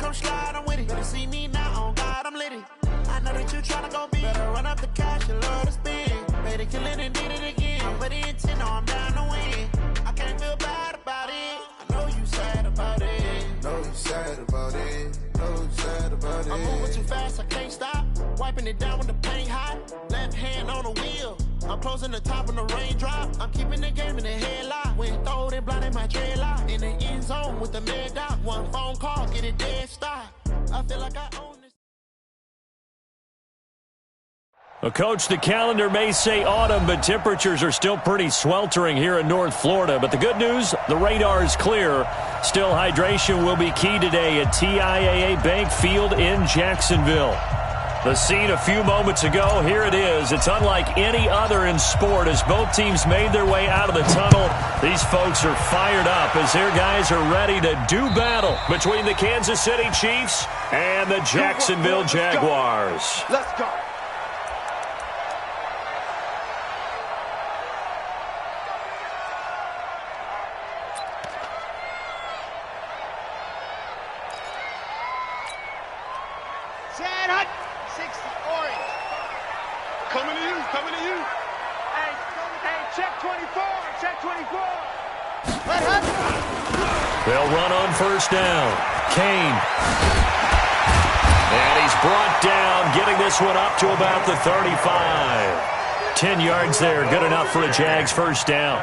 I'm sliding with it. Better see me now, on God, I'm litty. I know that you tryna go big. Better run up the cash, you love to spin. Made it, kill it, and did it again. But the intent, no, I'm down to win. I can't feel bad about it. I know you sad about it. Know you sad about it. Know you sad about it. I'm moving too fast, I can't stop. Wiping it down when the paint hot. Left hand on the wheel. I'm closing the top when the raindrop. I'm keeping the game in the headlock. When throwed and blinded my dreadlock. In the end zone with the mad dot. One phone call, get it dead stop. I feel like I own this. Well, Coach, the calendar may say autumn, but temperatures are still pretty sweltering here in North Florida. But the good news, the radar is clear. Still, hydration will be key today at TIAA Bank Field in Jacksonville. The scene a few moments ago, here it is. It's unlike any other in sport as both teams made their way out of the tunnel. These folks are fired up as their guys are ready to do battle between the Kansas City Chiefs and the Jacksonville Jaguars. Let's go. They'll run on first down. Kane. And he's brought down, getting this one up to about the 35. 10 yards there, good enough for a Jags first down.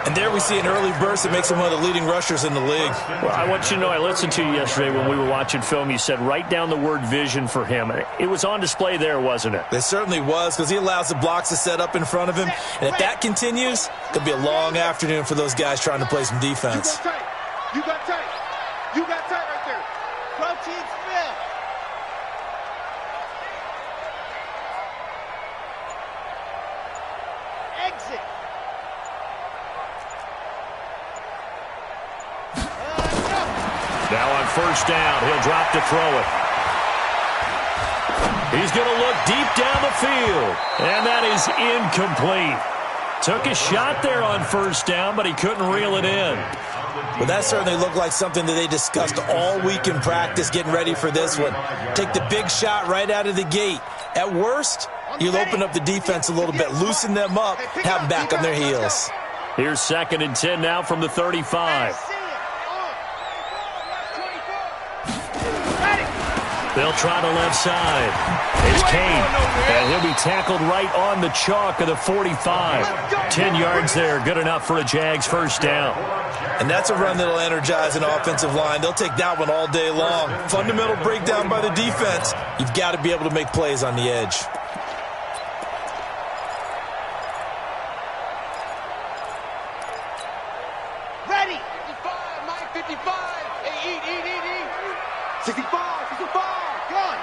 And there we see an early burst that makes him one of the leading rushers in the league. Well, I want you to know, I listened to you yesterday when we were watching film. You said write down the word vision for him. It was on display there, wasn't it? It certainly was, because he allows the blocks to set up in front of him. And if that continues, it could be a long afternoon for those guys trying to play some defense. You got tight. You got tight right there. Protein spin. Exit. Now on first down, he'll drop to throw it. He's going to look deep down the field, and that is incomplete. Took a shot there on first down, but he couldn't reel it in. Well, that certainly looked like something that they discussed all week in practice getting ready for this one. Take the big shot right out of the gate. At worst, you'll open up the defense a little bit, loosen them up, have them back on their heels. Here's 2nd and 10 now from the 35. They'll try the left side. It's Kane, and he'll be tackled right on the chalk of the 45. 10 yards there, good enough for a Jags first down. And that's a run that'll energize an offensive line. They'll take that one all day long. Fundamental breakdown by the defense. You've got to be able to make plays on the edge. Ready. 55, Mike, 55. Hey, eat. 65, 65. Gone.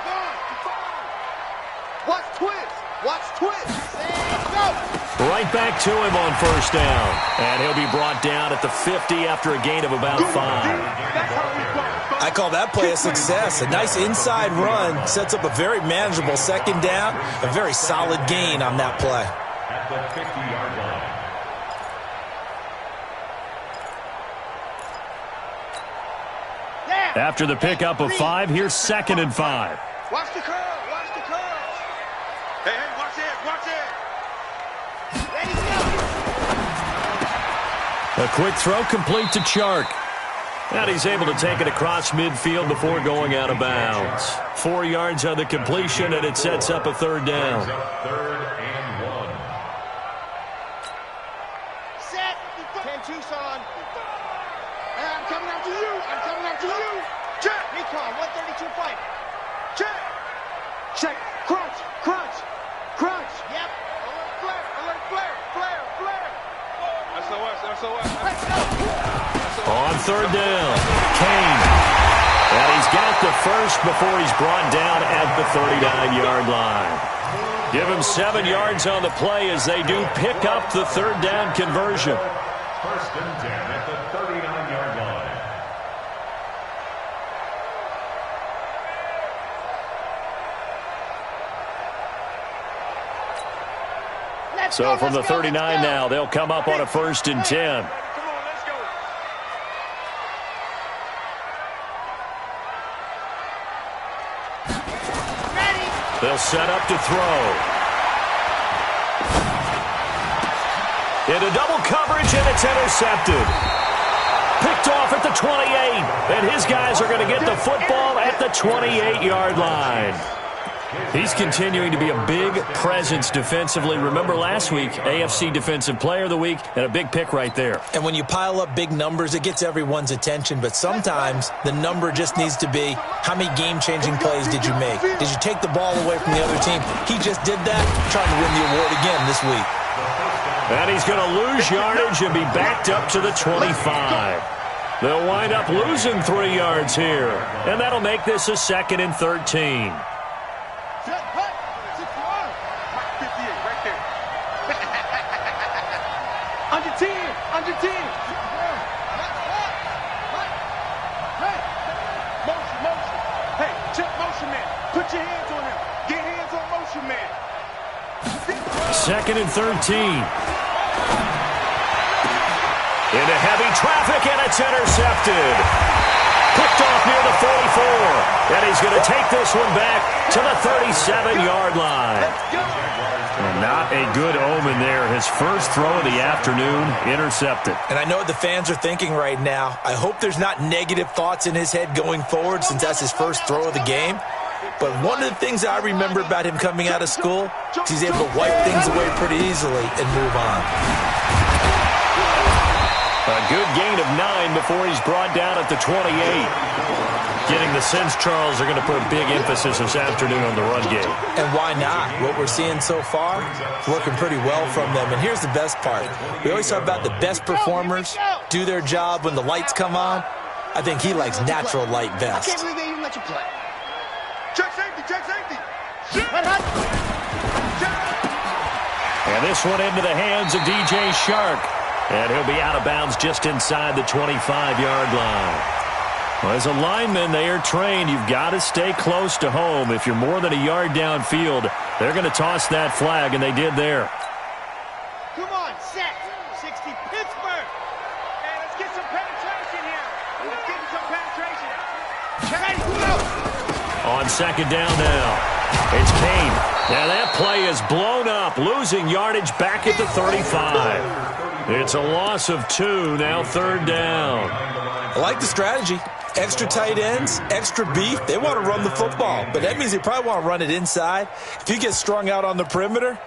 55. Watch twist. Go. Right back to him on first down. And he'll be brought down at the 50 after a gain of about 5. I call that play a success. A nice inside run sets up a very manageable second down. A very solid gain on that play. At the 50-yard line. After the pickup of 5, here's 2nd and 5. Watch the curl. Hey, watch it. Ready, go. A quick throw complete to Chark. And he's able to take it across midfield before going out of bounds. 4 yards on the completion, and it sets up a 3rd down. 3rd and 1. Set. 10 Tucson. I'm coming after you. Check. Recon, 132 fight. Check. Crunch. Yep. Alert flare. SOS. On 3rd down, Kane. And he's got the first before he's brought down at the 39-yard line. Give him 7 yards on the play as they do pick up the 3rd down conversion. 1st and 10 at the 39-yard line. So from the 39 now, they'll come up on a 1st and 10. They'll set up to throw. Into double coverage, and it's intercepted. Picked off at the 28, and his guys are going to get the football at the 28-yard line. He's continuing to be a big presence defensively. Remember last week, AFC Defensive Player of the Week, and a big pick right there. And when you pile up big numbers, it gets everyone's attention. But sometimes the number just needs to be, how many game-changing plays did you make? Did you take the ball away from the other team? He just did that, trying to win the award again this week. And he's going to lose yardage and be backed up to the 25. They'll wind up losing 3 yards here. And that'll make this a 2nd and 13. Under 10. Hey, motion. Hey, check motion man. Put your hands on him. Get hands on motion man. 2nd and 13. Into heavy traffic, and it's intercepted. Picked off near the 44. And he's going to take this one back to the 37-yard line. And not a good omen there. His first throw of the afternoon, intercepted. And I know what the fans are thinking right now. I hope there's not negative thoughts in his head going forward since that's his first throw of the game. But one of the things I remember about him coming out of school is he's able to wipe things away pretty easily and move on. A good gain of 9 before he's brought down at the 28. Getting the sense Charles are going to put big emphasis this afternoon on the run game. And why not? What we're seeing so far, working pretty well from them. And here's the best part. We always talk about the best performers do their job when the lights come on. I think he likes natural light best. I can't believe they even let you play. Check safety. And this one into the hands of DJ Shark. And he'll be out of bounds just inside the 25-yard line. Well, as a lineman, they are trained. You've got to stay close to home. If you're more than a yard downfield, they're going to toss that flag, and they did there. Come on, set. 60 Pittsburgh. Hey, let's get some penetration here. Let's get some penetration. Ready, go. On 2nd down now, it's Kane. Now that play is blown up, losing yardage back at the 35. It's a loss of 2, now 3rd down. I like the strategy. Extra tight ends, extra beef. They want to run the football, but that means they probably want to run it inside. If you get strung out on the perimeter,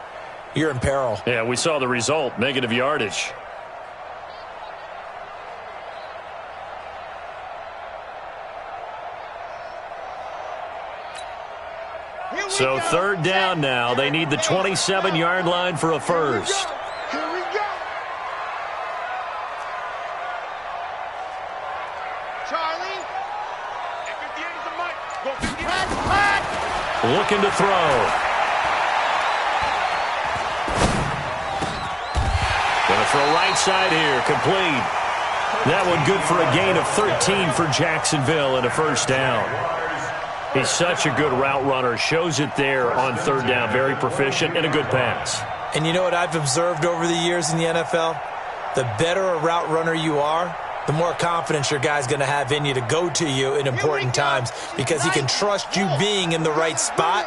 you're in peril. Yeah, we saw the result, negative yardage. So 3rd down now. They need the 27-yard line for a first. Here we go. Charlie. 58 is the mic. Go 58. Looking to throw. Going to throw right side here. Complete. That one good for a gain of 13 for Jacksonville and a first down. He's such a good route runner. Shows it there on 3rd down. Very proficient and a good pass. And you know what I've observed over the years in the NFL? The better a route runner you are, the more confidence your guy's going to have in you to go to you in important times because he can trust you being in the right spot,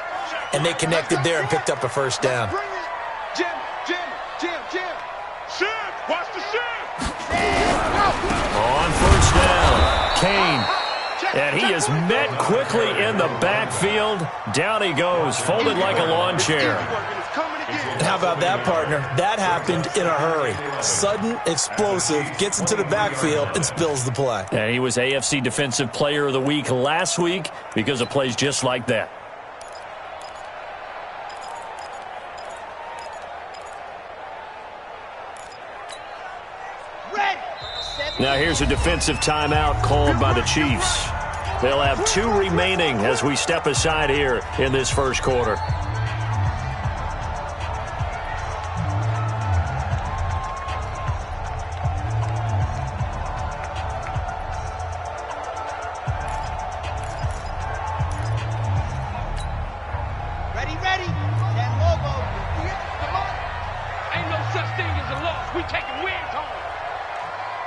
and they connected there and picked up a first down. Jim. Shift. Watch the shift. On 1st down, Kane. And he is met quickly in the backfield. Down he goes, folded like a lawn chair. And how about that, partner? That happened in a hurry. Sudden, explosive, gets into the backfield and spills the play. And he was AFC Defensive Player of the Week last week because of plays just like that. Now here's a defensive timeout called by the Chiefs. They'll have 2 remaining as we step aside here in this first quarter. Ready. That logo. Come on. Ain't no such thing as a loss. We taking wins home.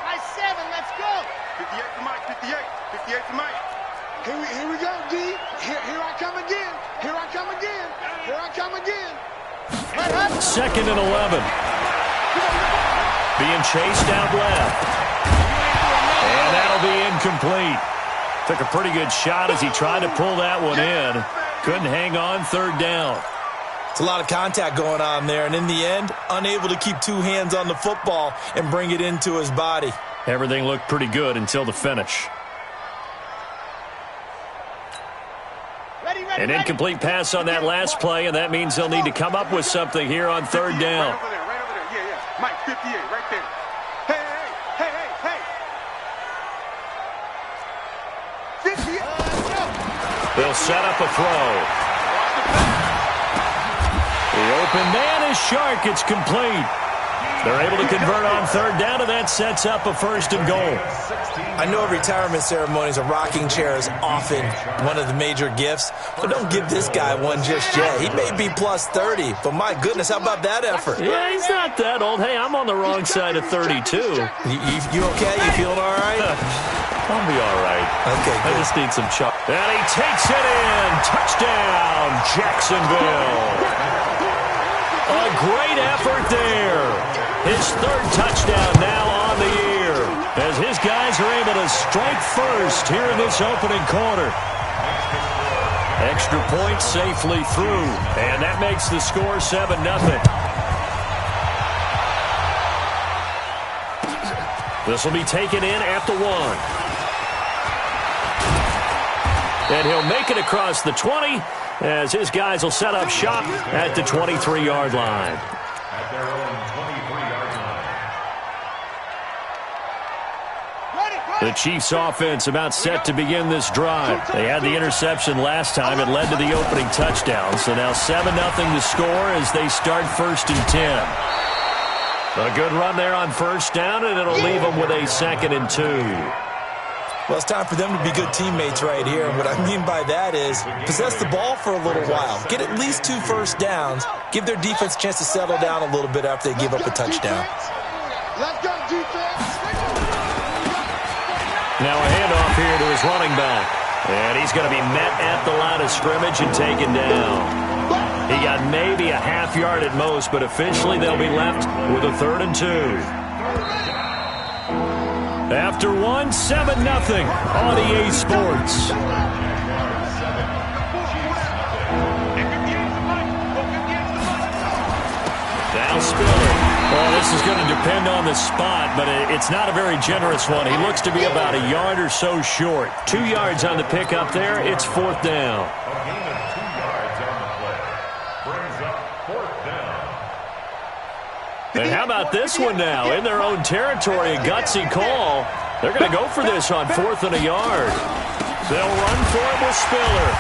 Nice 7. Let's go. 58 to Mike. 58 to Mike. Here we go, D. Here I come again. Here I come again. Here I come again. 2nd and 11. Being chased out left. And that'll be incomplete. Took a pretty good shot as he tried to pull that one in. Couldn't hang on 3rd down. It's a lot of contact going on there, and in the end, unable to keep 2 hands on the football and bring it into his body. Everything looked pretty good until the finish. An incomplete pass on that last play, and that means they'll need to come up with something here on 3rd down. Right over there, right over there. Yeah. Mike, 58, right there. Hey. 58. They'll set up a throw. The open man is Shark. It's complete. They're able to convert on 3rd down, and that sets up a 1st and goal. I know retirement ceremonies, a rocking chair is often one of the major gifts, but don't give this guy one just yet. He may be plus 30, but my goodness, how about that effort? Yeah, he's not that old. Hey, I'm on the wrong side of 32. You okay? You feeling all right? I'll be all right. Okay, I good. just need some chalk. And he takes it in. Touchdown, Jacksonville. A great effort there. His 3rd touchdown now on the year, as his guys are able to strike first here in this opening quarter. Extra point safely through, and that makes the score 7-0. This will be taken in at the 1. And he'll make it across the 20, as his guys will set up shop at the 23-yard line. At their own 23-yard line. The Chiefs' offense about set to begin this drive. They had the interception last time. It led to the opening touchdown. So now 7-0 to score as they start 1st and 10. A good run there on 1st down, and it'll leave them with a 2nd and 2. Well, it's time for them to be good teammates right here. What I mean by that is possess the ball for a little while. Get at least 2 first downs. Give their defense a chance to settle down a little bit after they give up a touchdown. Let's go, defense. Now a handoff here to his running back. And he's going to be met at the line of scrimmage and taken down. He got maybe a half yard at most, but officially they'll be left with a 3rd and 2. After 1, 7-0 on EA Sports. Now Spiller. Well, this is going to depend on the spot, but it's not a very generous one. He looks to be about a yard or so short. 2 yards on the pickup there. It's 4th down. A gain of 2 yards on the play. Brings up 4th down. And how about this one now? In their own territory, a gutsy call. They're going to go for this on 4th and a yard. They'll run for it with Spiller.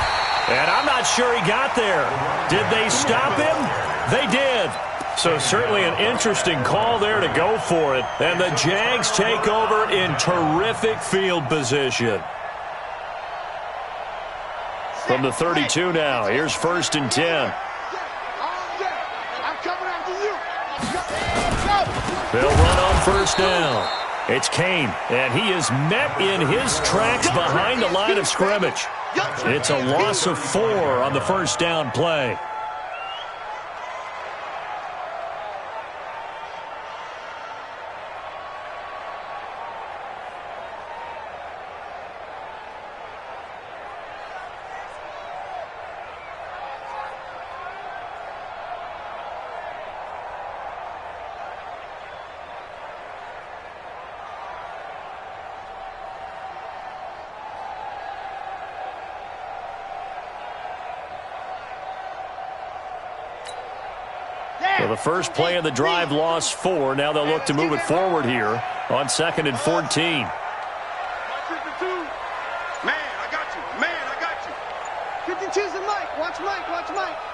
And I'm not sure he got there. Did they stop him? They did. So certainly an interesting call there to go for it. And the Jags take over in terrific field position. From the 32 now, here's 1st and 10. They'll run on 1st down. It's Kane, and he is met in his tracks behind the line of scrimmage. It's a loss of 4 on the 1st down play. Well, the first play of the drive lost 4. Now they'll look to move it forward here on 2nd and 14. Man, I got you. 52's the Mike. Watch Mike.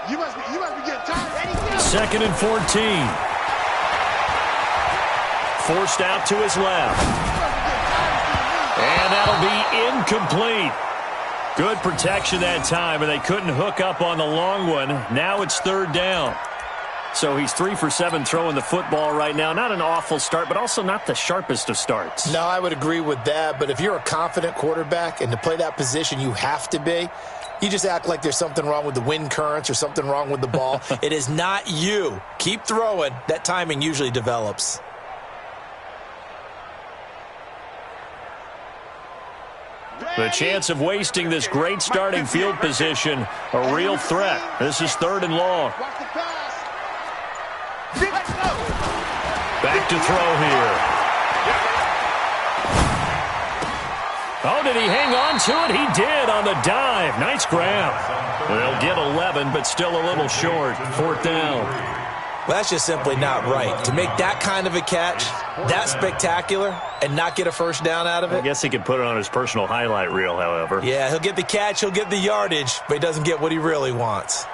You must be getting tired. 2nd and 14. Forced out to his left. And that'll be incomplete. Good protection that time, and they couldn't hook up on the long one. Now it's 3rd down. So he's 3 for 7 throwing the football right now. Not an awful start, but also not the sharpest of starts. No, I would agree with that. But if you're a confident quarterback and to play that position, you have to be. You just act like there's something wrong with the wind currents or something wrong with the ball. It is not you. Keep throwing. That timing usually develops. The chance of wasting this great starting field position, a real threat. This is 3rd and long. Back to throw here. Oh, did he hang on to it? He did on the dive. Nice grab. They'll get 11, but still a little short. 4th down. Well, that's just simply not right. To make that kind of a catch, that spectacular, and not get a first down out of it. I guess he could put it on his personal highlight reel, however. Yeah, he'll get the catch, he'll get the yardage, but he doesn't get what he really wants.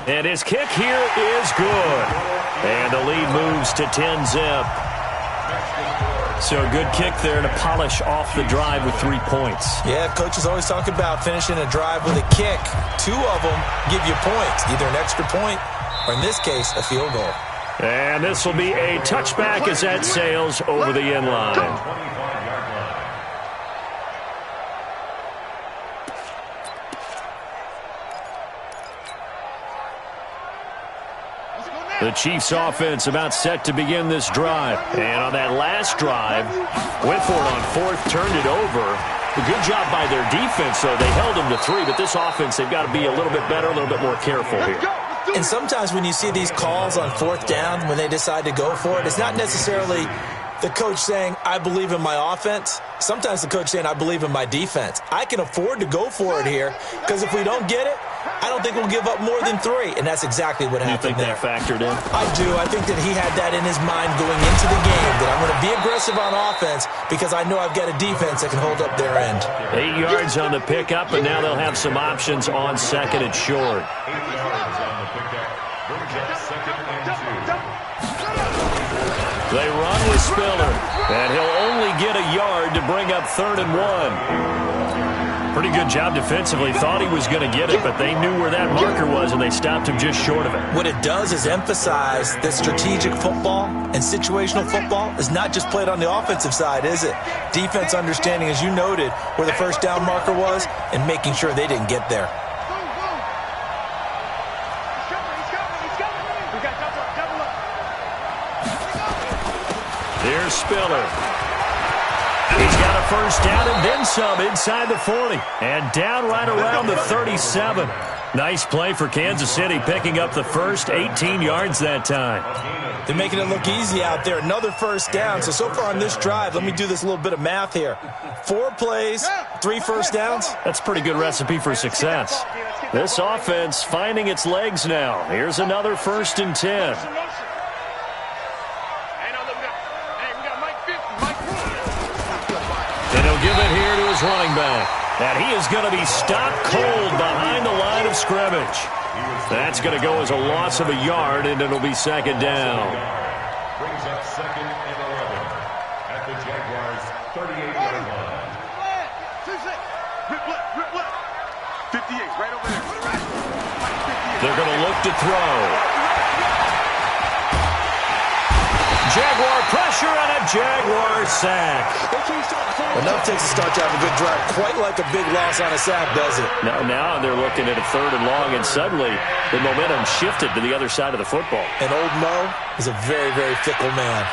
And his kick here is good. And the lead moves to 10-zip. So a good kick there to polish off the drive with 3 points. Yeah, coaches always talk about finishing a drive with a kick. 2 of them give you points, either an extra point or, in this case, a field goal. And this will be a touchback as that sails over the end line. The Chiefs offense about set to begin this drive. And on that last drive, went for it on 4th, turned it over. A good job by their defense, though. They held them to 3, but this offense, they've got to be a little bit better, a little bit more careful here. And sometimes when you see these calls on 4th down, when they decide to go for it, it's not necessarily the coach saying, I believe in my offense. Sometimes the coach saying, I believe in my defense. I can afford to go for it here, because if we don't get it, I don't think we'll give up more than 3, and that's exactly what happened there. You think that factored in? I do. I think that he had that in his mind going into the game, that I'm going to be aggressive on offense because I know I've got a defense that can hold up their end. 8 yards on the pickup, and now they'll have some options on 2nd and short. 8 yards on the pickup. Brings up 2nd and 2. They run with Spiller, and he'll only get a yard to bring up 3rd and 1. Pretty good job defensively. Thought he was going to get it, but they knew where that marker was, and they stopped him just short of it. What it does is emphasize that strategic football and situational football is not just played on the offensive side, is it? Defense understanding, as you noted, where the first down marker was and making sure they didn't get there. Here's Spiller. He's got a first down and then some inside the 40. And down right around the 37. Nice play for Kansas City, picking up the first 18 yards that time. They're making it look easy out there. Another first down. So far on this drive, let me do this little bit of math here. 4 plays, 3 first downs. That's a pretty good recipe for success. This offense finding its legs now. Here's another 1st and 10. And he'll give it here to his running back. And he is going to be stopped cold behind the line of scrimmage. That's going to go as a loss of a yard, and it'll be 2nd down. Brings up 2nd and 11 at the Jaguars' 38-yard line. 58, right over there. They're going to look to throw. Jaguar pressure and a Jaguar sack. Enough takes a start to have a good drive. Quite like a big loss on a sack, does it? Now they're looking at a 3rd and long, and suddenly the momentum shifted to the other side of the football. And old Mo is a very, very fickle man.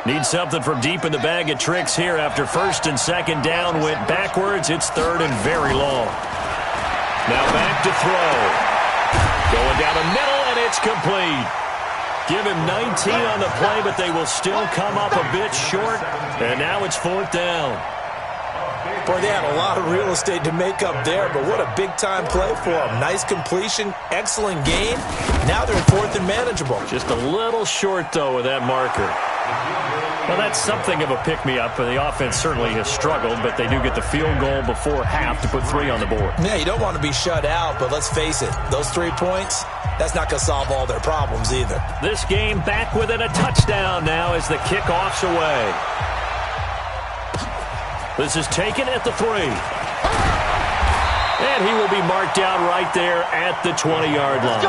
Need something from deep in the bag of tricks here after 1st and 2nd down went backwards. It's 3rd and very long. Now back to throw. Going down the middle, and it's complete. Give him 19 on the play, but they will still come up a bit short. And now it's 4th down. Boy, they had a lot of real estate to make up there, but what a big-time play for them. Nice completion, excellent gain. Now they're in 4th and manageable. Just a little short, though, with that marker. Well, that's something of a pick-me-up. The offense certainly has struggled, but they do get the field goal before half to put 3 on the board. Yeah, you don't want to be shut out, but let's face it, those 3 points, that's not going to solve all their problems either. This game back within a touchdown now as the kickoff's away. This is taken at the 3. And he will be marked down right there at the 20-yard line.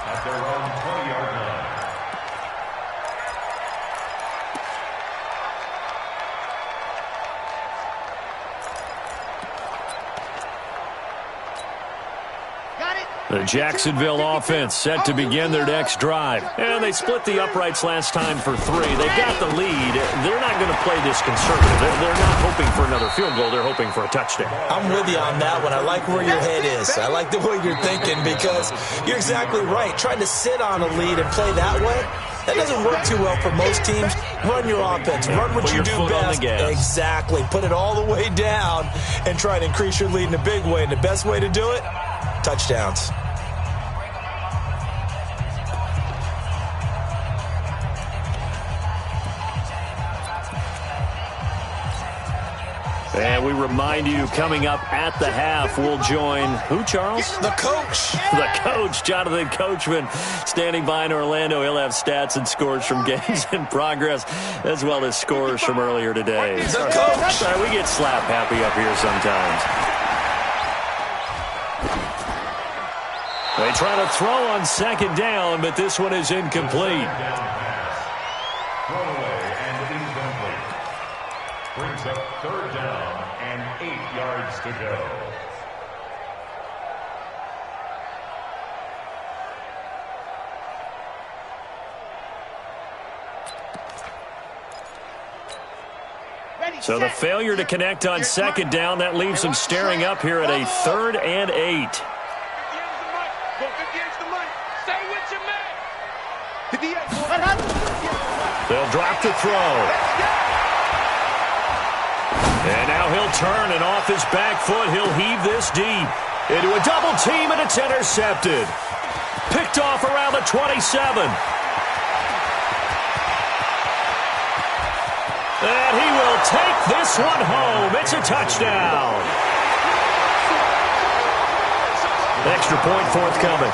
At their own 20-yard line. The Jacksonville offense set to begin their next drive. And they split the uprights last time for 3. They've got the lead. They're not going to play this conservative. They're not hoping for another field goal. They're hoping for a touchdown. I'm with you on that one. I like where your head is. I like the way you're thinking because you're exactly right. Trying to sit on a lead and play that way, that doesn't work too well for most teams. Run your offense. Run what you do best. Exactly. Put it all the way down and try to increase your lead in a big way. And the best way to do it, touchdowns. And we remind you, coming up at the half, we'll join who, Charles? The coach. The coach, Jonathan Coachman, standing by in Orlando. He'll have stats and scores from games in progress, as well as scores from earlier today. The coach. Sorry, we get slap happy up here sometimes. They try to throw on second down, but this one is incomplete. Throwaway and incomplete. Brings up 3rd down and 8 yards to go. So the failure to connect on second down, that leaves them staring up here at a 3rd and 8. They'll drop the throw. And now he'll turn, and off his back foot, he'll heave this deep. Into a double team, and it's intercepted. Picked off around the 27. And he will take this one home. It's a touchdown. Extra point forthcoming.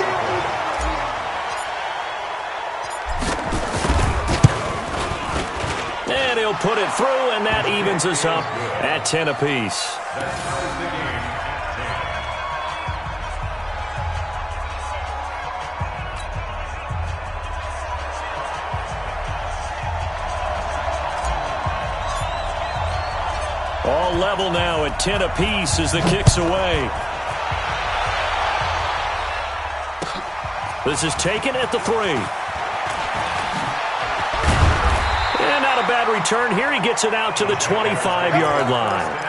And he'll put it through, and that evens us up at 10 apiece. All level now at 10 apiece as the kick's away. This is taken at the 3. And not a bad return here. He gets it out to the 25-yard line.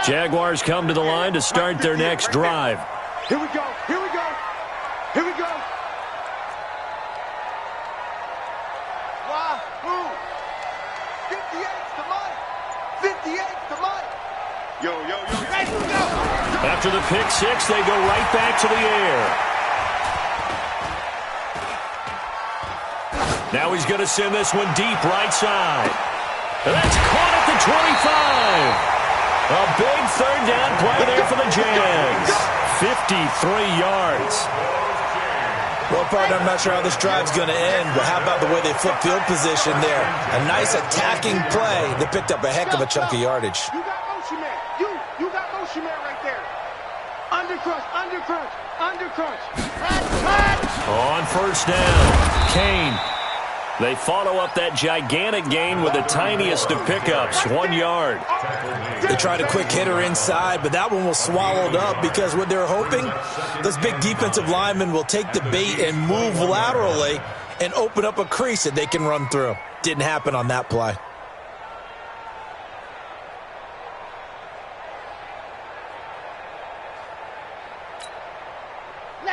Jaguars come to the line to start their next drive. Here we go. Here we go. Here we go. Wahoo! 58's the money. 58's the money. Yo. Ready to go. After the pick six, they go right back to the air. Now he's going to send this one deep right side. That's caught at the 25. A big third down play there for the Jags. 53 yards. Well, partner, I'm not sure how this drive's going to end, but how about the way they flip field position there? A nice attacking play that picked up a heck of a chunk of yardage. You got motion man. You got motion man right there. Undercrunch. On first down, Kane. They follow up that gigantic gain with the tiniest of pickups, 1 yard. They tried a quick hitter inside, but that one was swallowed up because what they're hoping, those big defensive linemen will take the bait and move laterally and open up a crease that they can run through. Didn't happen on that play.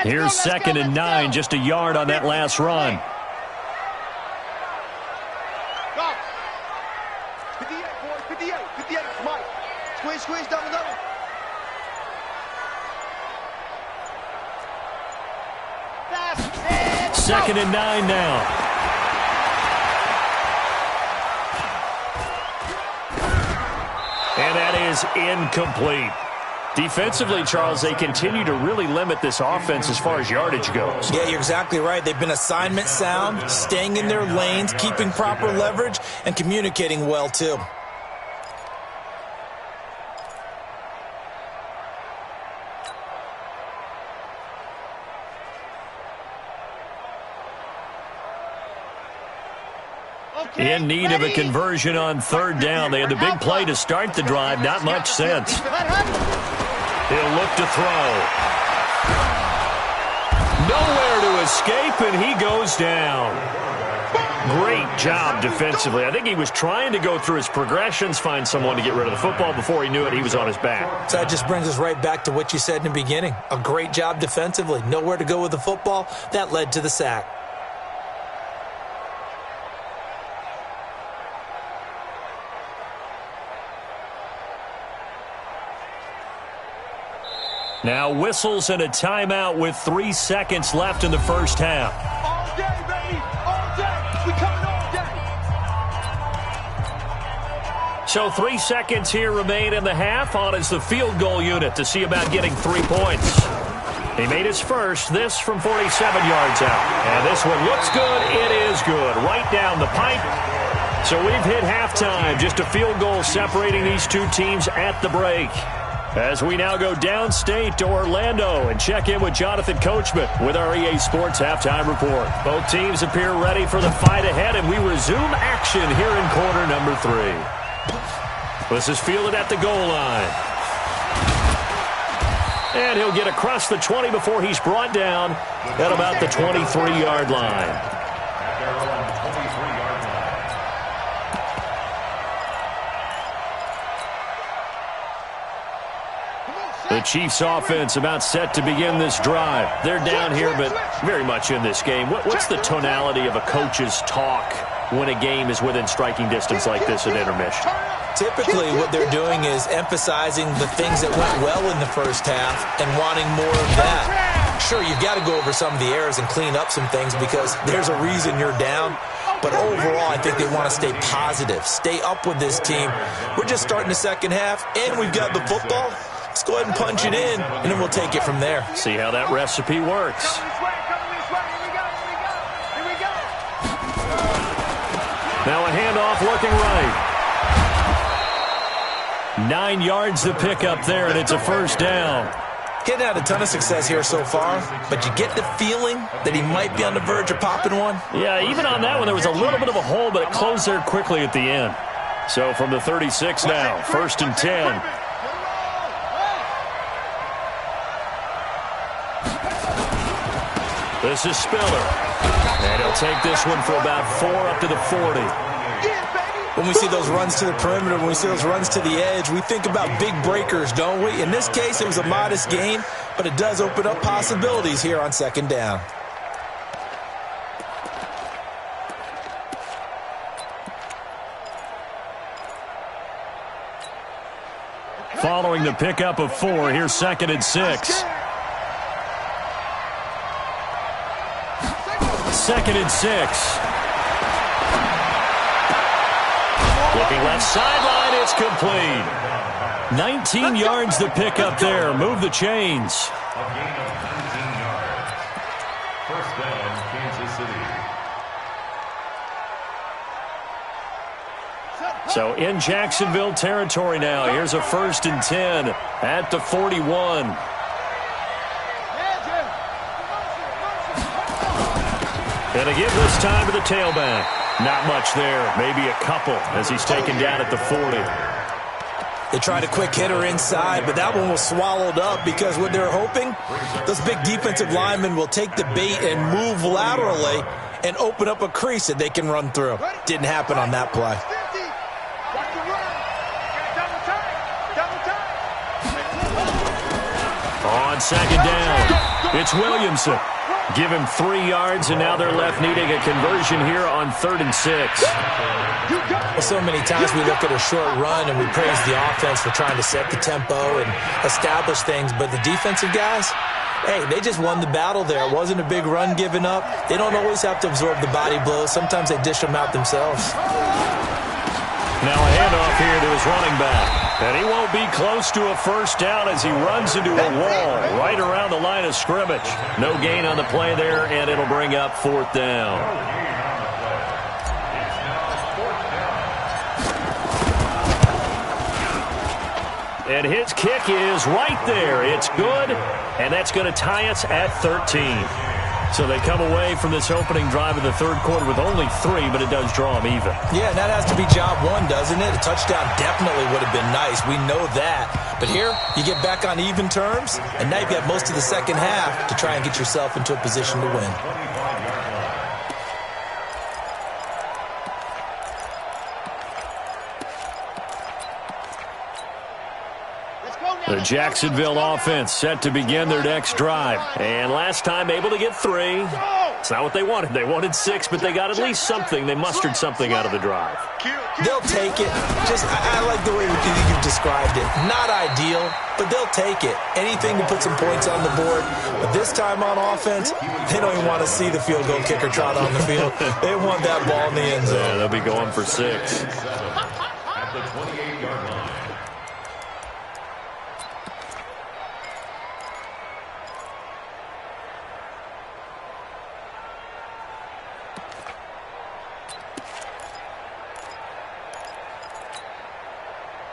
Here's 2nd and 9, just a yard on that last run. 58, Mike. Squeeze, double. 2nd and 9 now. And that is incomplete. Defensively, Charles, they continue to really limit this offense as far as yardage goes. Yeah, you're exactly right. They've been assignment sound, staying in their lanes, keeping proper leverage, and communicating well, too. In need of a conversion on 3rd down. They had the big play to start the drive. Not much sense. He'll look to throw. Nowhere to escape, and he goes down. Great job defensively. I think he was trying to go through his progressions, find someone to get rid of the football. Before he knew it, he was on his back. So that just brings us right back to what you said in the beginning. A great job defensively. Nowhere to go with the football. That led to the sack. Now whistles and a timeout with 3 seconds left in the first half. All day, baby. All day. We coming all day. So 3 seconds here remain in the half. On is the field goal unit to see about getting 3 points. He made his first, this from 47 yards out. And this one looks good. It is good. Right down the pipe. So we've hit halftime. Just a field goal separating these two teams at the break. As we now go downstate to Orlando and check in with Jonathan Coachman with our EA Sports Halftime Report. Both teams appear ready for the fight ahead, and we resume action here in quarter number 3. This is fielded at the goal line. And he'll get across the 20 before he's brought down at about the 23-yard line. The Chiefs offense about set to begin this drive. They're down here, but very much in this game. What's the tonality of a coach's talk when a game is within striking distance like this at intermission? Typically, what they're doing is emphasizing the things that went well in the first half and wanting more of that. Sure, you've got to go over some of the errors and clean up some things because there's a reason you're down. But overall, I think they want to stay positive, stay up with this team. We're just starting the second half, and we've got the football. Let's go ahead and punch it in, and then we'll take it from there. See how that recipe works. Now a handoff looking right. 9 yards to pick up there, and it's a first down. Getting had a ton of success here so far, but you get the feeling that he might be on the verge of popping one. Yeah, even on that one, there was a little bit of a hole, but it closed there quickly at the end. So from the 36 now, 1st and 10. This is Spiller. And he'll take this one for about 4 up to the 40. When we see those runs to the perimeter, when we see those runs to the edge, we think about big breakers, don't we? In this case, it was a modest gain, but it does open up possibilities here on 2nd down. Following the pickup of 4, here's 2nd and 6. 2nd and 6. Looking left sideline, it's complete. 19 yards to pick up there. Move the chains. A gain of 19 yards. First down, Kansas City. So in Jacksonville territory now. Here's a 1st and 10 at the 41. And a give this time to the tailback. Not much there. Maybe a couple as he's taken down at the 40. They tried a quick hitter inside, but that one was swallowed up because what they're hoping, those big defensive linemen will take the bait and move laterally and open up a crease that they can run through. Didn't happen on that play. On 2nd down, it's Williamson. Give him 3 yards, and now they're left needing a conversion here on 3rd and 6. Well, so many times we look at a short run and we praise the offense for trying to set the tempo and establish things, but the defensive guys, Hey, they just won the battle there. It wasn't a big run given up. They don't always have to absorb the body blows. Sometimes they dish them out themselves. Now a handoff here to his running back. And he won't be close to a first down as he runs into a wall right around the line of scrimmage. No gain on the play there, and it'll bring up 4th down. And his kick is right there. It's good, and that's going to tie us at 13. So they come away from this opening drive of the third quarter with only 3, but it does draw them even. Yeah, and that has to be job 1, doesn't it? A touchdown definitely would have been nice. We know that. But here, you get back on even terms, and now you've got most of the second half to try and get yourself into a position to win. The Jacksonville offense set to begin their next drive. And last time able to get 3. It's not what they wanted. They wanted 6, but they got at least something. They mustered something out of the drive. They'll take it. I like the way you've described it. Not ideal, but they'll take it. Anything to put some points on the board. But this time on offense, they don't even want to see the field goal kicker trot on the field. They want that ball in the end zone. Yeah, they'll be going for 6. At the 28-yard line.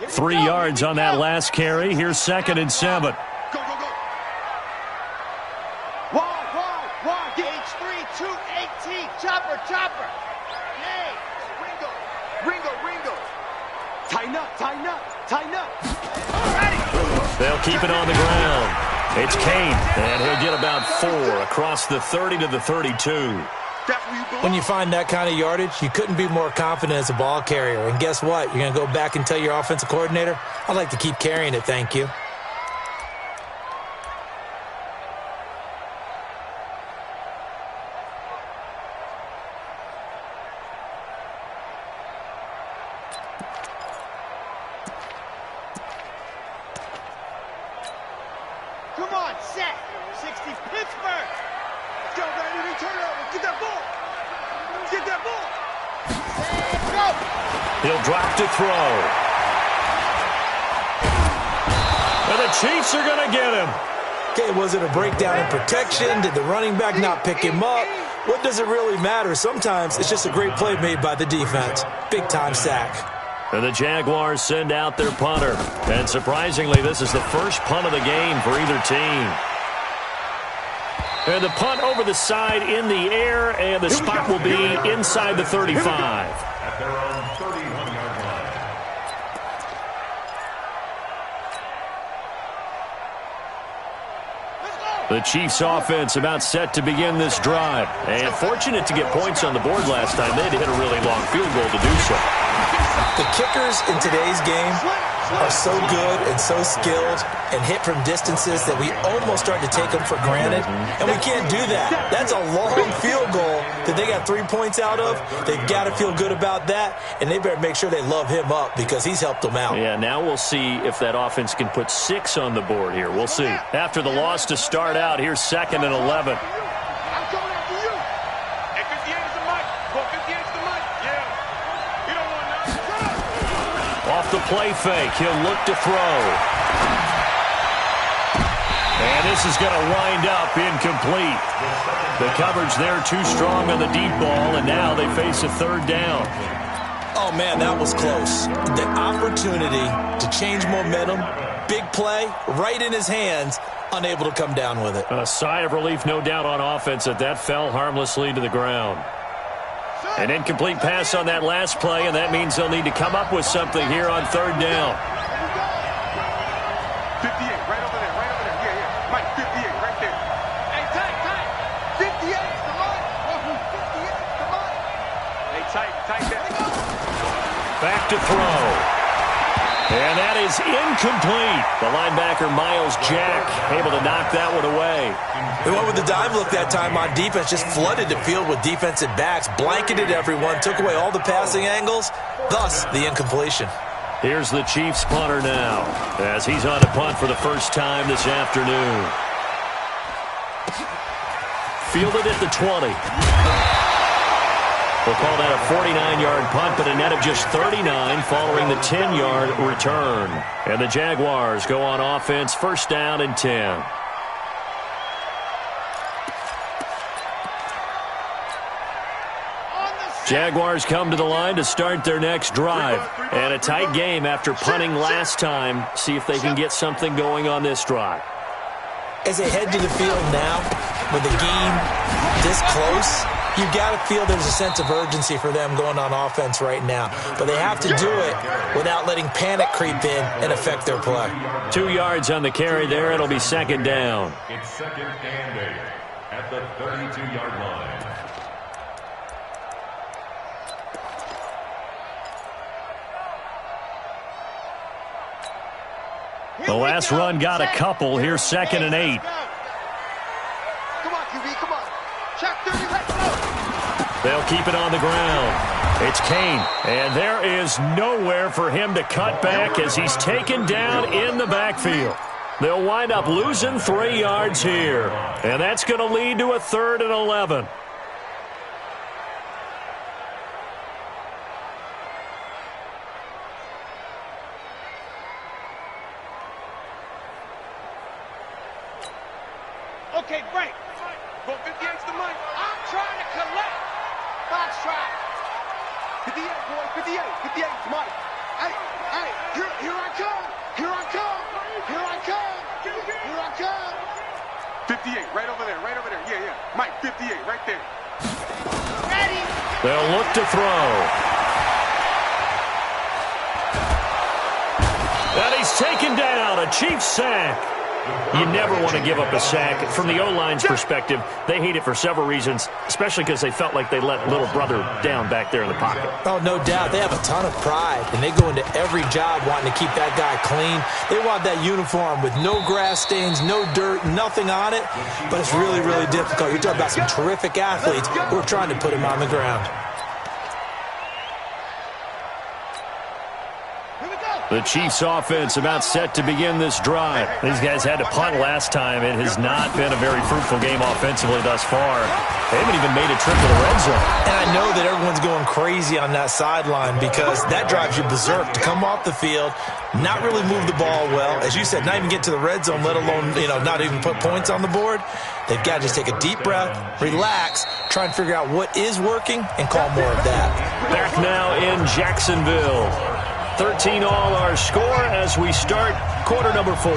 Three yards on that last carry. Here's 2nd and 7. Go, go, go. Wide. Gauge 3, 2, 18. Chopper. Yay. Ringo. Tighten up. Ready. They'll keep it on the ground. It's Kane, and he'll get about 4 across the 30 to the 32. When you find that kind of yardage, you couldn't be more confident as a ball carrier. And guess what? You're going to go back and tell your offensive coordinator, I'd like to keep carrying it, thank you. Come on, set. 60 Pittsburgh. Let's go, baby. Turn it over. Get that ball. Go. He'll drop to throw. And the Chiefs are going to get him. Okay, was it a breakdown in protection? Did the running back not pick him up? What does it really matter? Sometimes it's just a great play made by the defense. Big-time sack. And the Jaguars send out their punter. And surprisingly, this is the first punt of the game for either team. And the punt over the side in the air, and the spot will be inside the 35. At their own 31-yard line. The Chiefs offense about set to begin this drive. And fortunate to get points on the board last time. They had to hit a really long field goal to do so. The kickers in today's game are so good and so skilled and hit from distances that we almost start to take them for granted. And we can't do that. That's a long field goal that they got 3 points out of. They've got to feel good about that, and they better make sure they love him up because he's helped them out. Yeah, now we'll see if that offense can put 6 on the board here. We'll see. After the loss to start out, here's 2nd and 11. I'm coming after you. Hey, 58 is the mic. Go, 58 is the mic. Yeah. You don't want nothing. Off the play fake, he'll look to throw. And this is going to wind up incomplete. The coverage there too strong on the deep ball, and now they face a 3rd down. Oh, man, that was close. The opportunity to change momentum, big play, right in his hands, unable to come down with it. A sigh of relief, no doubt, on offense that fell harmlessly to the ground. An incomplete pass on that last play, and that means they'll need to come up with something here on 3rd down. 58, right over there. Yeah. Mike, 58, right there. Hey, tight. 58, come on. 58, come on. Hey, tight there. Back to throw. And that is incomplete. The linebacker, Miles Jack, able to knock that one away. They went with the dive look that time on defense, just flooded the field with defensive backs, blanketed everyone, took away all the passing angles, thus the incompletion. Here's the Chiefs punter now, as he's on to punt for the first time this afternoon. fielded at the 20. We'll call that a 49-yard punt, but a net of just 39 following the 10-yard return. And the Jaguars go on offense, first down and 10. Jaguars come to the line to start their next drive. And a tight game after punting last time. See if they can get something going on this drive. As they head to the field now, with the game this close, you've got to feel there's a sense of urgency for them going on offense right now. But they have to do it without letting panic creep in and affect their play. 2 yards on the carry there. It'll be second down. It's second and 8 at the 32-yard line. The last run got a couple. Here's second and 8. Come on, QB, come on. Check 30, let's go. They'll keep it on the ground. It's Kane, and there is nowhere for him to cut back as he's taken down in the backfield. They'll wind up losing 3 yards here, and that's going to lead to a 3rd and 11. Okay, break. Go 58's the money. I'm trying to collect. Box try. 58, boy. 58. 58's money. Hey, here I come. Here I come. Here I come. Here I come. 58, right over there. Right over there. Yeah. Mike, 58, right there. Ready. They'll look to throw. And he's taken down. A Chiefs sack. You never want to give up a sack. From the O-line's perspective, they hate it for several reasons, especially because they felt like they let little brother down back there in the pocket. Oh, no doubt. They have a ton of pride, and they go into every job wanting to keep that guy clean. They want that uniform with no grass stains, no dirt, nothing on it, but it's really, really difficult. You're talking about some terrific athletes who are trying to put him on the ground. The Chiefs offense about set to begin this drive. These guys had to punt last time. It has not been a very fruitful game offensively thus far. They haven't even made a trip to the red zone. And I know that everyone's going crazy on that sideline because that drives you berserk to come off the field, not really move the ball well. As you said, not even get to the red zone, let alone, not even put points on the board. They've got to just take a deep breath, relax, try and figure out what is working, and call more of that. Back now in Jacksonville. 13 all our score as we start quarter number 4.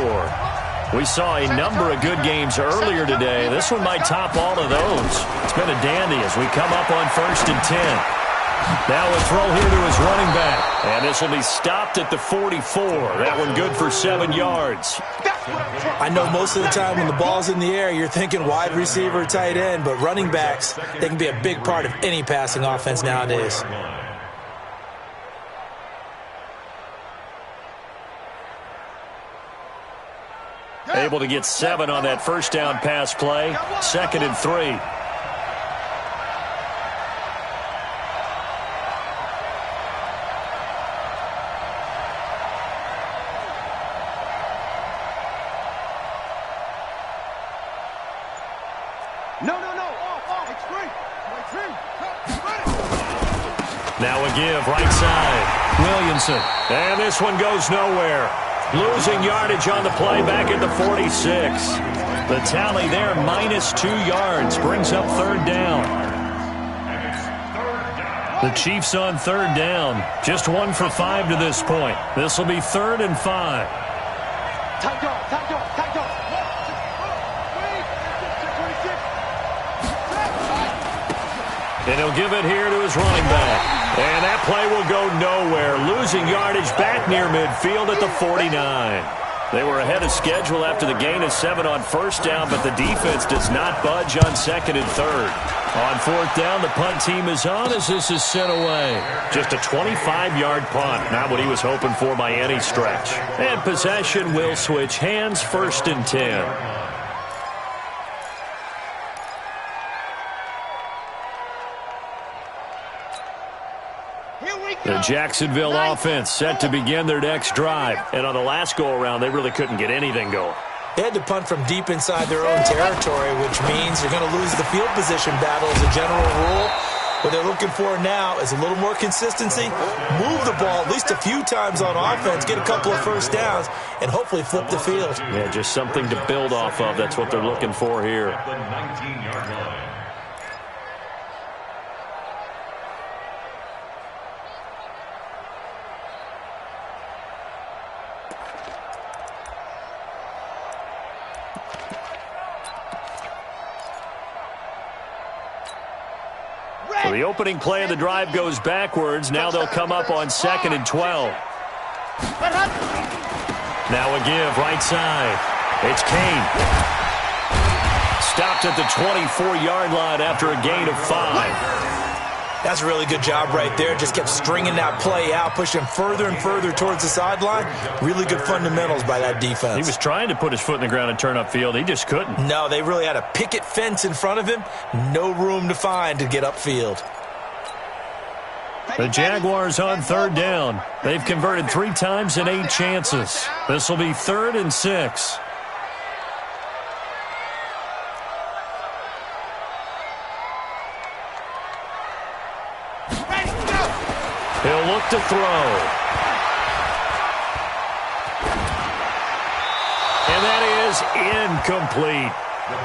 We saw a number of good games earlier today. This one might top all of those. It's been a dandy as we come up on 1st and 10. Now a throw here to his running back. And this will be stopped at the 44. That one good for 7 yards. I know most of the time when the ball's in the air, you're thinking wide receiver, tight end, but running backs, they can be a big part of any passing offense nowadays. Able to get 7 on that first down pass play. 2nd and 3. No. It's free. Now a give right side. Williamson. And this one goes nowhere. Losing yardage on the play back at the 46. The tally there, -2 yards, brings up 3rd down. The Chiefs on 3rd down. Just 1 for 5 to this point. This will be 3rd and 5. Tight dog. And he'll give it here to his running back. And that play will go nowhere. Losing yardage back near midfield at the 49. They were ahead of schedule after the gain of 7 on 1st down, but the defense does not budge on 2nd and 3rd. On 4th down, the punt team is on as this is sent away. Just a 25-yard punt. Not what he was hoping for by any stretch. And possession will switch hands, 1st and 10. The Jacksonville offense set to begin their next drive. And on the last go-around, they really couldn't get anything going. They had to punt from deep inside their own territory, which means you're going to lose the field position battle as a general rule. What they're looking for now is a little more consistency, move the ball at least a few times on offense, get a couple of first downs, and hopefully flip the field. Yeah, just something to build off of. That's what they're looking for here. At the 19-yard line. So the opening play of the drive goes backwards. Now they'll come up on 2nd and 12. Now a give right side. It's Kane. Stopped at the 24-yard line after a gain of 5. That's a really good job right there. Just kept stringing that play out, pushing further and further towards the sideline. Really good fundamentals by that defense. He was trying to put his foot in the ground and turn upfield. He just couldn't. No, they really had a picket fence in front of him. No room to find to get upfield. The Jaguars on 3rd down. They've converted 3 times in 8 chances. This will be 3rd and 6. He'll look to throw. And that is incomplete.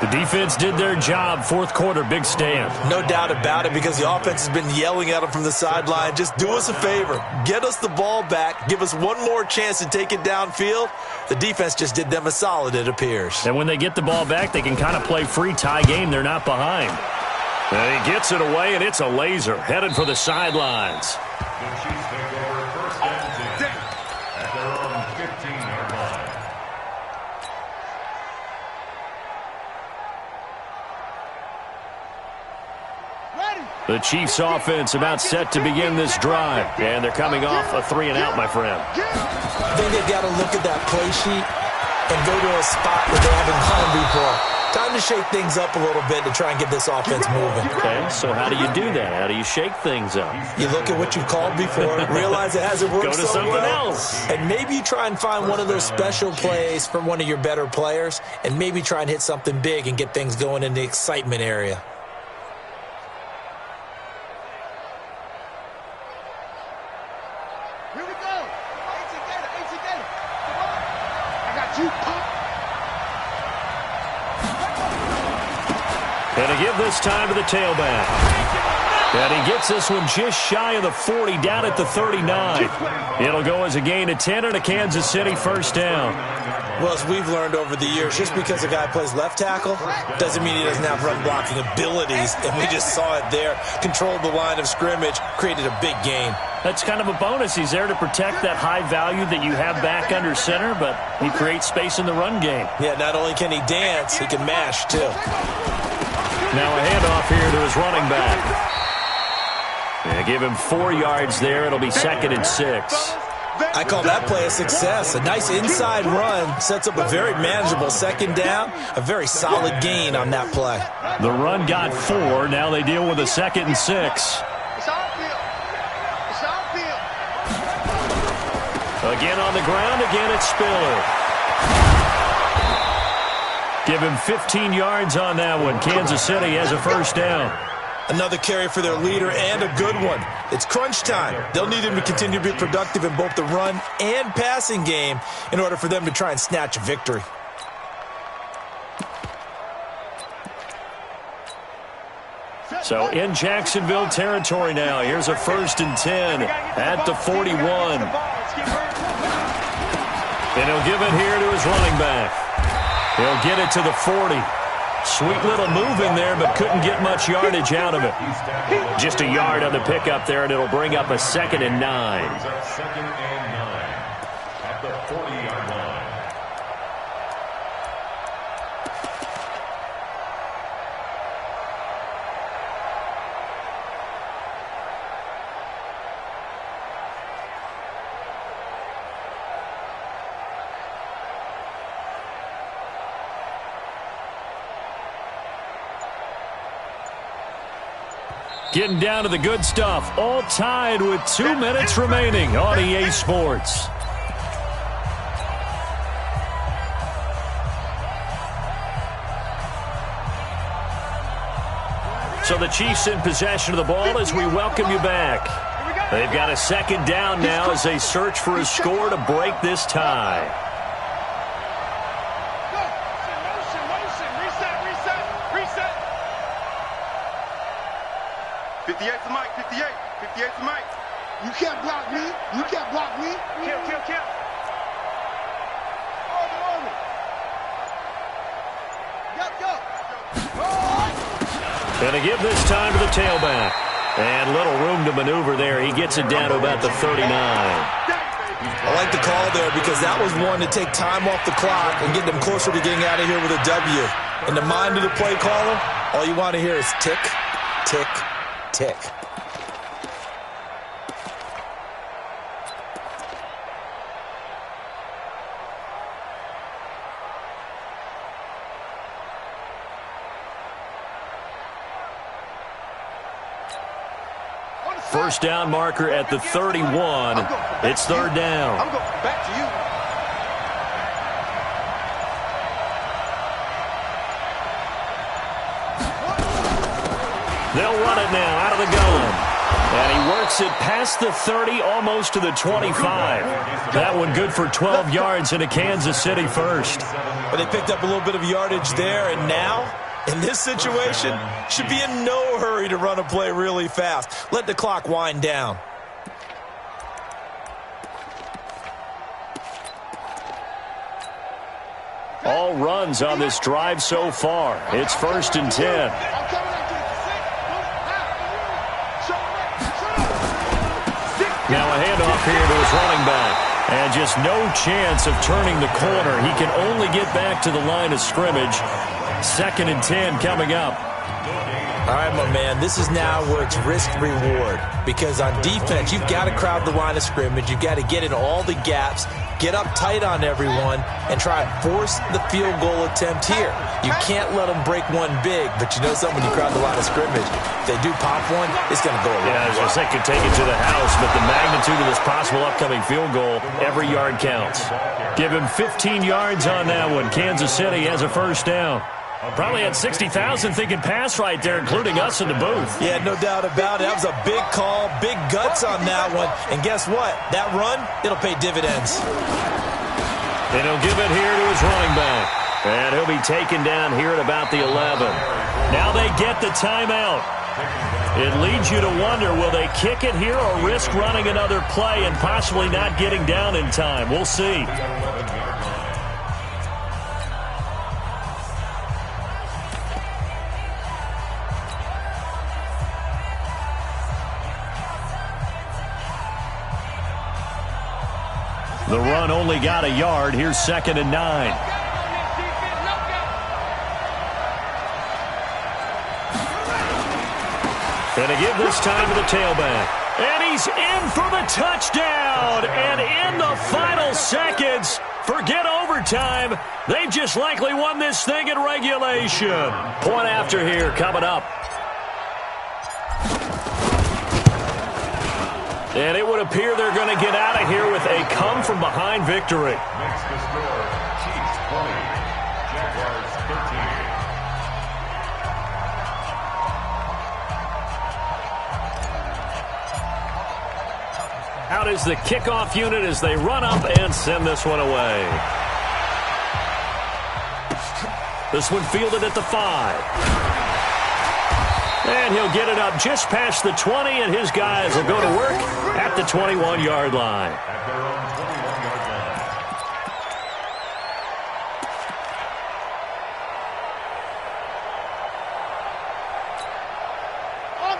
The defense did their job. 4th quarter, big stand. No doubt about it, because the offense has been yelling at them from the sideline. Just do us a favor. Get us the ball back. Give us one more chance to take it downfield. The defense just did them a solid, it appears. And when they get the ball back, they can kind of play free tie game. They're not behind. And he gets it away, and it's a laser. Headed for the sidelines. The Chiefs take over 1st and 10 at their own 15-yard line. The Chiefs offense about set to begin this drive. And they're coming off a 3-and-out, my friend. I think they've got to look at that play sheet and go to a spot where they haven't gone before. Time to shake things up a little bit to try and get this offense moving. Okay, so how do you do that? How do you shake things up? You look at what you've called before, realize it hasn't worked Go to so something well, else. and maybe you try and find one of those special plays from one of your better players, and maybe try and hit something big and get things going in the excitement area. Here we go. 18 gator. I got you, punk. And a give this time to the tailback. And he gets this one just shy of the 40, down at the 39. It'll go as a gain of 10 and a Kansas City 1st down. Well, as we've learned over the years, just because a guy plays left tackle doesn't mean he doesn't have run blocking abilities. And we just saw it there. Controlled the line of scrimmage, created a big gain. That's kind of a bonus. He's there to protect that high value that you have back under center, but he creates space in the run game. Yeah, not only can he dance, he can mash, too. Now a handoff here to his running back. Yeah, give him 4 yards there. It'll be 2nd and 6. I call that play a success. A nice inside run sets up a very manageable 2nd down. A very solid gain on that play. The run got 4. Now they deal with a 2nd and 6. It's our field. It's our field. Again on the ground. Again it's Spiller. Give him 15 yards on that one. Kansas City has a 1st down. Another carry for their leader, and a good one. It's crunch time. They'll need him to continue to be productive in both the run and passing game in order for them to try and snatch a victory. So in Jacksonville territory now. Here's a 1st and 10 at the 41. And he'll give it here to his running back. He'll get it to the 40. Sweet little move in there, but couldn't get much yardage out of it. Just a yard on the pickup there, and it'll bring up a 2nd and 9. 2nd and 9 at the 40-yard line. Getting down to the good stuff. All tied with 2 minutes remaining on EA Sports. So the Chiefs in possession of the ball as we welcome you back. They've got a second down now as they search for a score to break this tie. Motion. Reset. 58 to Mike. 58 to Mike. You can't block me. Kill. Over. Going to give this time to the tailback. And little room to maneuver there. He gets it down to about the 39. I like the call there because that was one to take time off the clock and get them closer to getting out of here with a W. In the mind of the play caller, all you want to hear is tick, tick, tick. First down marker at the 31. It's third down. I'm going back to you. They'll run it now out of the gun. And he works it past the 30, almost to the 25. That one good for 12 yards into Kansas City first. But they picked up a little bit of yardage there, and now, in this situation, should be in no hurry to run a play really fast. Let the clock wind down. All runs on this drive so far. It's 1st and 10. Now a handoff here to his running back. And just no chance of turning the corner. He can only get back to the line of scrimmage. 2nd and 10 coming up. All right, my man, this is now where it's risk-reward. Because on defense, you've got to crowd the line of scrimmage. You've got to get in all the gaps, get up tight on everyone, and try and force the field goal attempt here. You can't let them break one big, but you know something, when you crowd the line of scrimmage, if they do pop one, it's going to go a long way. Yeah, I was going to say, could take it to the house, but the magnitude of this possible upcoming field goal, every yard counts. Give him 15 yards on that one. Kansas City has a first down. Probably had 60,000 thinking pass right there, including us in the booth. Yeah, no doubt about it. That was a big call, big guts on that one. And guess what? That run, it'll pay dividends. And he'll give it here to his running back. And he'll be taken down here at about the 11. Now they get the timeout. It leads you to wonder, will they kick it here or risk running another play and possibly not getting down in time? We'll see. The run only got a yard. Here's 2nd and 9. And to give this time to the tailback. And he's in for the touchdown. And in the final seconds, forget overtime. They've just likely won this thing in regulation. Point after here coming up. And it would appear they're going to get out of here with a come-from-behind victory. Makes the score Chiefs 20, Jaguars 13. Out is the kickoff unit as they run up and send this one away. This one fielded at the 5. And he'll get it up just past the 20, and his guys will go to work at the 21-yard line. At their own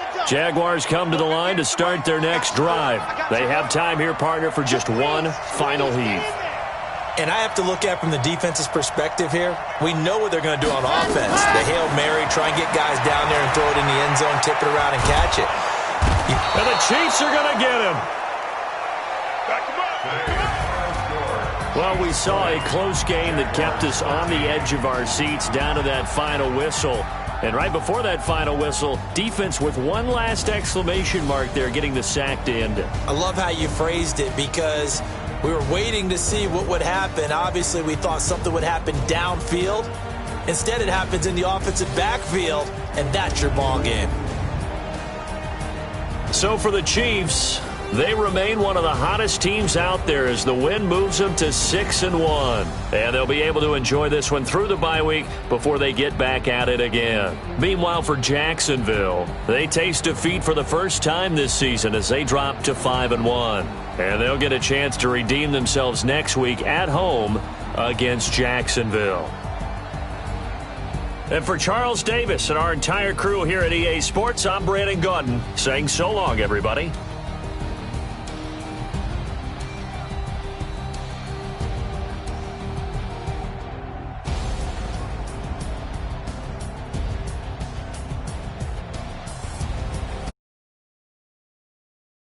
21-yard line. Jaguars come to the line to start their next drive. They have time here, partner, for just one final heave. And I have to look at from the defense's perspective here. We know what they're going to do on offense. The Hail Mary, try and get guys down there and throw it in the end zone, tip it around and catch it. And the Chiefs are going to get him. Well, we saw a close game that kept us on the edge of our seats down to that final whistle. And right before that final whistle, defense with one last exclamation mark there, getting the sack to end it. I love how you phrased it because we were waiting to see what would happen. Obviously, we thought something would happen downfield. Instead, it happens in the offensive backfield, and that's your ball game. So for the Chiefs, they remain one of the hottest teams out there as the win moves them to 6-1. And they'll be able to enjoy this one through the bye week before they get back at it again. Meanwhile, for Jacksonville, they taste defeat for the first time this season as they drop to 5-1. And they'll get a chance to redeem themselves next week at home against Jacksonville. And for Charles Davis and our entire crew here at EA Sports, I'm Brandon Gaudin saying so long, everybody.